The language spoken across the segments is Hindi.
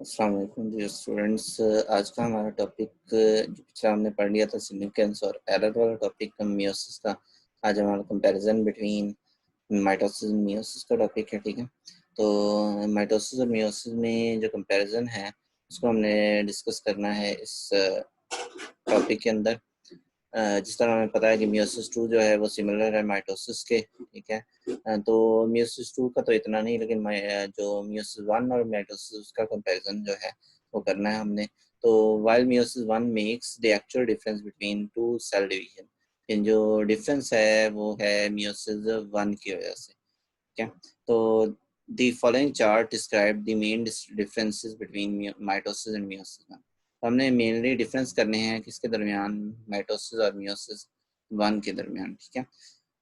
अस्सलाम वालेकुम डियर स्टूडेंट्स। आज का हमारा टॉपिक पिछला हमने पढ़ लिया था सिग्निफिकेंस और एरर वाला टॉपिक मियोसिस का। आज हमारा कंपैरिजन बिटवीन माइटोसिस और मियोसिस का टॉपिक है, ठीक है। तो माइटोसिस और मियोसिस में जो कंपैरिजन है उसको हमने डिस्कस करना है इस टॉपिक के अंदर। जिस तरह हमें पता है कि मियोसिस 2 जो है वो सिमिलर है माइटोसिस के, ठीक है। तो मियोसिस 2 का तो इतना नहीं, लेकिन जो मियोसिस 1 और माइटोसिस उसका कंपैरिजन जो है वो करना है हमने। तो while meiosis 1 makes the actual difference between two cell division, इन जो डिफरेंस है वो है मियोसिस 1 की वजह से, ठीक है। तो the following chart describe the main differences between mitosis and meiosis 1। हमने मेनली डिफरेंस करने हैं किसके दरमियान, माइटोसिस और मियोसिस 1 के दरमियान, ठीक है।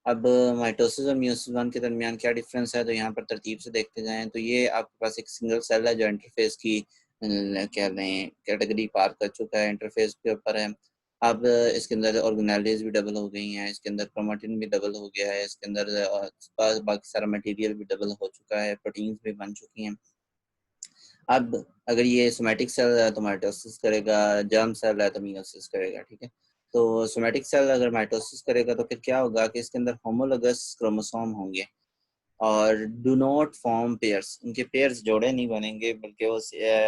अब माइटोसिस और मियोसिस 1 के दरमियान क्या डिफरेंस है, तो यहाँ पर तरतीब से देखते जाएं तो ये आपके पास एक सिंगल सेल है जो इंटरफेस की क्या लें कैटेगरी पार कर चुका है, इंटरफेस के ऊपर है। अब इसके अंदर ऑर्गेनेलिज भी डबल हो गई हैं, इसके अंदर क्रोमेटिन भी डबल हो गया है, इसके अंदर बाकी सारा मटेरियल भी डबल हो चुका है, प्रोटीन्स भी बन चुकी हैं। अब अगर ये सोमैटिक सेल है तो माइटोसिस करेगा, जर्म सेल है तो मियोसिस करेगा, ठीक है। तो सोमैटिक सेल अगर माइटोसिस करेगा तो फिर क्या होगा कि इसके अंदर होमोलोगस क्रोमोसोम होंगे और डू नॉट फॉर्म पेयर्स, उनके पेयर्स जोड़े नहीं बनेंगे, बल्कि वो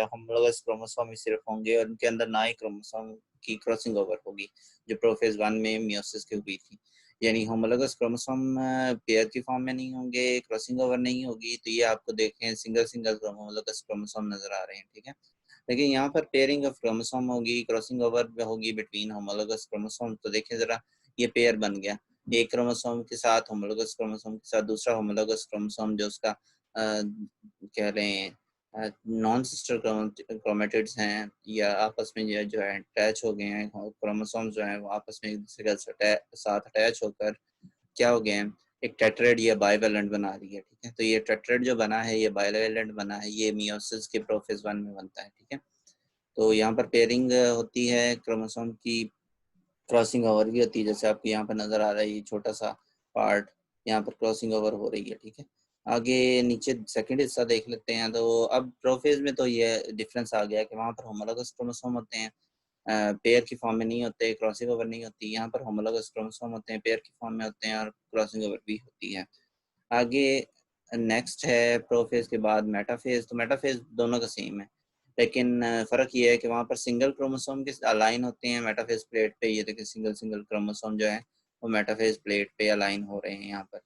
होमोलोगस क्रोमोसोम ही सिर्फ होंगे और उनके अंदर ना ही क्रोमोसोम की क्रॉसिंग ओवर होगी, जो प्रोफेज 1 में मियोसिस की हुई थी। यानी होमोलोगस क्रोमोसोम पेयर की फॉर्म में नहीं होंगे, क्रॉसिंग ओवर नहीं होगी, तो ये आपको देखें सिंगल सिंगल होमोलोगस क्रोमोसोम नजर आ रहे हैं, ठीक है। लेकिन यहाँ पर पेयरिंग ऑफ क्रोमोसोम होगी, क्रॉसिंग ओवर होगी बिटवीन होमोलोगस क्रोमोसोम। तो देखें जरा, ये पेयर बन गया, एक क्रोमोसोम के साथ होमोलोगस क्रोमोसोम के साथ दूसरा होमोलोगस क्रोमोसोम जो उसका कह रहे हैं नॉन सिस्टर क्रोमेटिड्स हैं, या आपस में जो है अटैच हो गए हैं, क्रोमोसोम जो है वो आपस में एक दूसरे के साथ अटैच होकर क्या हो गए हैं, एक टेट्राहेड या बाइवेलेंट बना रही है, ठीक है। तो ये टेट्राहेड जो बना है, ये बाइवेलेंट बना है, ये मियोसिस के प्रोफेज 1 में बनता है, ठीक है। तो यहाँ पर पेयरिंग होती है क्रोमोसोम की, क्रॉसिंग ओवर भी होती है, जैसे आपको यहाँ पर नजर आ रहा है ये छोटा सा पार्ट, यहाँ पर क्रॉसिंग ओवर हो रही है, ठीक है। आगे नीचे सेकंड हिस्सा देख लेते हैं। तो अब प्रोफेज में तो ये डिफरेंस आ गया कि वहाँ पर होमोलोगस क्रोमोसोम होते हैं, पेयर की फॉर्म में नहीं होते, क्रॉसिंग ओवर नहीं होती। यहाँ पर होमोलोगस क्रोमोसोम होते हैं, पेयर की फॉर्म में होते हैं और क्रॉसिंग ओवर भी होती है। आगे नेक्स्ट है प्रोफेज के बाद मेटाफेज। तो मेटाफेज दोनों का सेम है, लेकिन फ़र्क ये है कि वहाँ पर सिंगल क्रोमोसोम के अलाइन होते हैं मेटाफेज प्लेट पे। ये देखिए सिंगल सिंगल क्रोमोसोम जो है वो मेटाफेज प्लेट पे अलाइन हो रहे हैं यहाँ पर,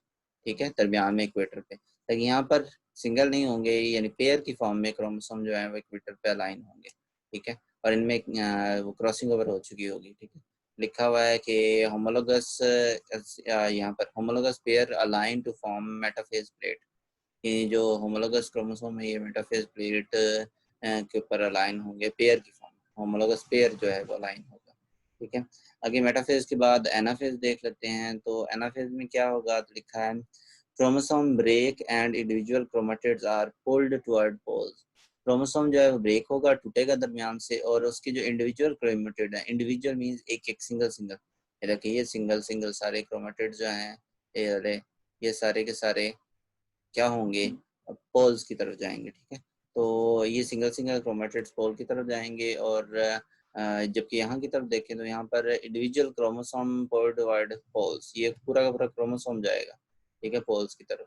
ठीक है, दरमियान में इक्वेटर पे। लेकिन यहाँ पर सिंगल नहीं होंगे, यानी पेयर की फॉर्म में क्रोमोसोम जो है वो इक्वेटर पे अलाइन होंगे, ठीक है। और इनमें वो क्रॉसिंग ओवर हो चुकी होगी, ठीक है। लिखा हुआ है कि होमोलोगस, यहाँ पर homologous pair align to form metaphase plate. ये जो होमोलोगस क्रोमोसोम है ये मेटाफेज प्लेट के ऊपर अलाइन होंगे पेयर की फॉर्म, होमोलोगस पेयर जो है वो अलाइन होगा, ठीक है। आगे मेटाफेज के बाद एनाफेज देख लेते हैं। तो एनाफेज में क्या होगा, तो लिखा है chromosome break and individual chromatids are pulled toward poles. Chromosome जो है वो ब्रेक होगा, टूटेगा दरमियान से, और उसकी जो इंडिविजुअल क्रोमेटिड है, इंडिविजुअल मींस एक एक सिंगल सिंगल, ये देखिए ये सिंगल सिंगल सारे क्रोमेटिड जो हैं, ये सारे के सारे क्या होंगे, पोल्स की तरफ जाएंगे, ठीक है। तो ये सिंगल सिंगल क्रोमेटिड्स पोल की तरफ जाएंगे, और जबकि यहाँ की तरफ देखें तो यहाँ पर इंडिविजुअल क्रोमोसोम पोल्ड पोल्स, ये पूरा का पूरा क्रोमोसोम जाएगा, ठीक है, पोल्स की तरफ।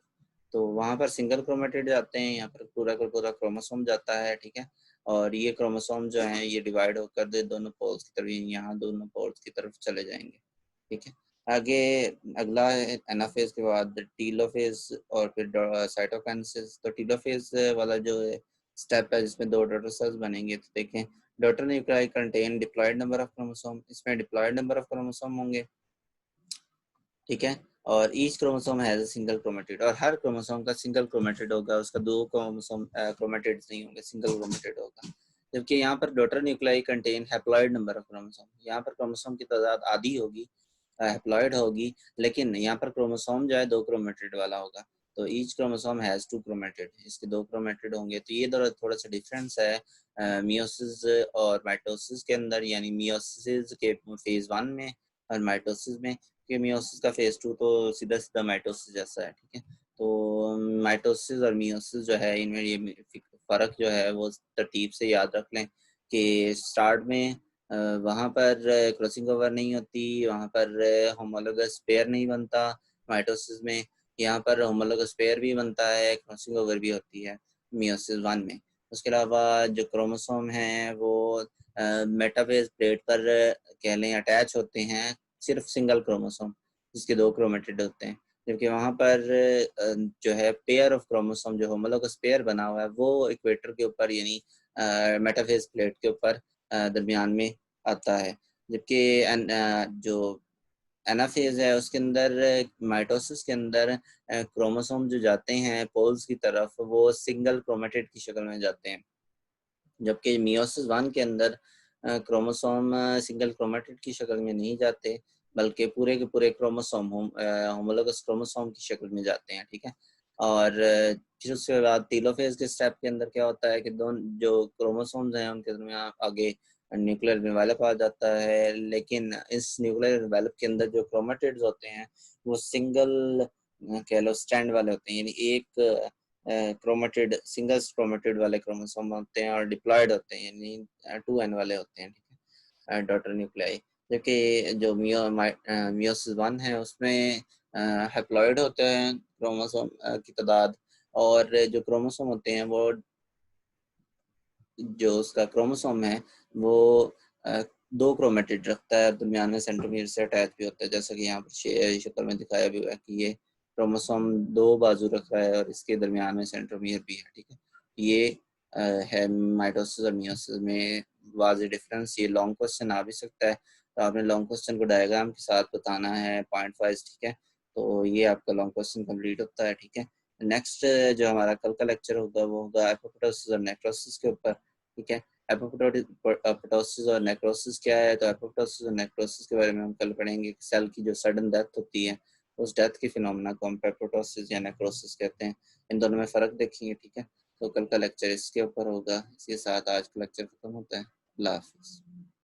तो वहाँ पर सिंगल क्रोमेटिड जाते हैं, यहाँ पर पूरा का पूरा क्रोमोसोम जाता है, ठीक है। और ये क्रोमोसोम जो है ये डिवाइड होकर दोनों पोल्स की तरफ, यहाँ दोनों पोल्स की तरफ चले जाएंगे, ठीक है। आगे अगला है एनाफेज के बाद टीलोफेज और फिर साइटोकाइनेसिस। तो टीलोफेज वाला जो स्टेप है जिसमें दो डॉटर सेल्स बनेंगे, तो देखें daughter nuclei contain diploid number of chromosome, इसमें डिप्लॉयड नंबर ऑफ क्रोमोसोम होंगे, ठीक है। और each chromosome has a single chromatid, और हर क्रोमोसोम का सिंगल क्रोमेटिड होगा, उसका दो क्रोमोसोम क्रोमेटिड्स नहीं होंगे, सिंगल क्रोमेटिड होगा। जबकि यहाँ पर daughter nuclei contain haploid number of chromosome, यहाँ पर क्रोमोसोम की तादाद आधी होगी, हैप्लॉयड होगी, लेकिन यहाँ पर क्रोमोसोम जो है दो क्रोमेटिड वाला होगा। तो each chromosome has two chromatid, इसके दो क्रोमेटिड होंगे। तो ये थोड़ा सा डिफरेंस है मियोसिस और माइटोसिस के अंदर, यानी मियोसिस के फेज 1 में और माइटोसिस में। कि मियोसिस का फेज 2 तो सीधा सीधा माइटोसिस जैसा है, ठीक है। तो माइटोसिस और मियोसिस जो है इनमें ये फ़र्क जो है वो तरतीब से याद रख लें कि स्टार्ट में वहाँ पर क्रॉसिंग ओवर नहीं होती, वहाँ पर होमोलोगस पेयर नहीं बनता माइटोसिस में। यहाँ पर होमोलोगस पेयर भी बनता है, क्रॉसिंग ओवर भी होती है मियोसिस वन में। उसके अलावा जो क्रोमोसोम हैं वो मेटाफेज प्लेट पर कह लें अटैच होते हैं, सिर्फ सिंगल क्रोमोसोम जिसके 2 क्रोमेटिड होते हैं, जबकि वहाँ पर जो है पेयर ऑफ क्रोमोसोम जो होमोलोगस पेयर बना हुआ है वो इक्वेटर के ऊपर यानी मेटाफेज प्लेट के ऊपर दरमियान में आता है। जबकि जो एनाफेज है उसके अंदर माइटोसिस के अंदर क्रोमोसोम जो जाते हैं पोल्स की तरफ वो सिंगल क्रोमेटिड की शक्ल में जाते हैं, जबकि मियोसिस वन के अंदर क्रोमोसोम सिंगल क्रोमेटिड की शक्ल में नहीं जाते बल्कि पूरे के पूरे क्रोमोसोम होमोलोगस क्रोमोसोम की शक्ल में जाते हैं। ठीक है। और फिर उसके बाद टीलोफेज के स्टेप के अंदर क्या होता है कि दोनों जो क्रोमोसोम्स हैं उनके दरमियान आगे न्यूक्लियर एनवेलप आ जाता है, लेकिन इस न्यूक्लियर एनवेलप के अंदर जो क्रोमेटिड्स होते हैं वो सिंगल कह लो स्ट्रैंड वाले होते हैं, यानी एक क्रोमेटिड सिंगल क्रोमेटिड वाले क्रोमोसोम होते हैं और डिप्लॉयड होते हैं यानी 2n वाले होते हैं। ठीक है, डॉटर न्यूक्लियाई। जबकि जो मियोसिस वन है उसमें हैप्लॉइड होते हैं क्रोमोसोम की तादाद, और जो क्रोमोसोम होते हैं वो जो उसका क्रोमोसोम है वो अ, 2 क्रोमेटिड रखता है, दरमियान में सेंट्रोमियर से अटैच भी होता है, जैसा कि यहाँ पर शक्ल में दिखाया भी हुआ है कि ये क्रोमोसोम 2 बाजू रख रहा है और इसके दरमियान में सेंट्रोमियर भी है। ठीक है, ये है माइटोसिस और मियोसिस में वाज़ेह डिफरेंस। ये लॉन्ग क्वेश्चन आ भी सकता है, तो आपने लॉन्ग क्वेश्चन को डायग्राम के साथ बताना है पॉइंट वाइज। ठीक है, तो ये आपका लॉन्ग क्वेश्चन कंप्लीट होता है। ठीक है, नेक्स्ट जो हमारा कल का लेक्चर होगा वो होगा एपोप्टोसिस और नेक्रोसिस के ऊपर। ठीक है, एपोप्टोसिस और नेक्रोसिस क्या है, तो एपोप्टोसिस और नेक्रोसिस के बारे में हम कल पढ़ेंगे कि सेल की जो सडन डेथ होती है उस डेथ की फिनोमेना को हम एपोप्टोसिस या नेक्रोसिस कहते हैं। इन दोनों में फ़र्क देखेंगे। ठीक है, तो कल का लेक्चर इसके ऊपर होगा। इसके साथ आज का लेक्चर खत्म होता है। अल्लाह हाफिज़।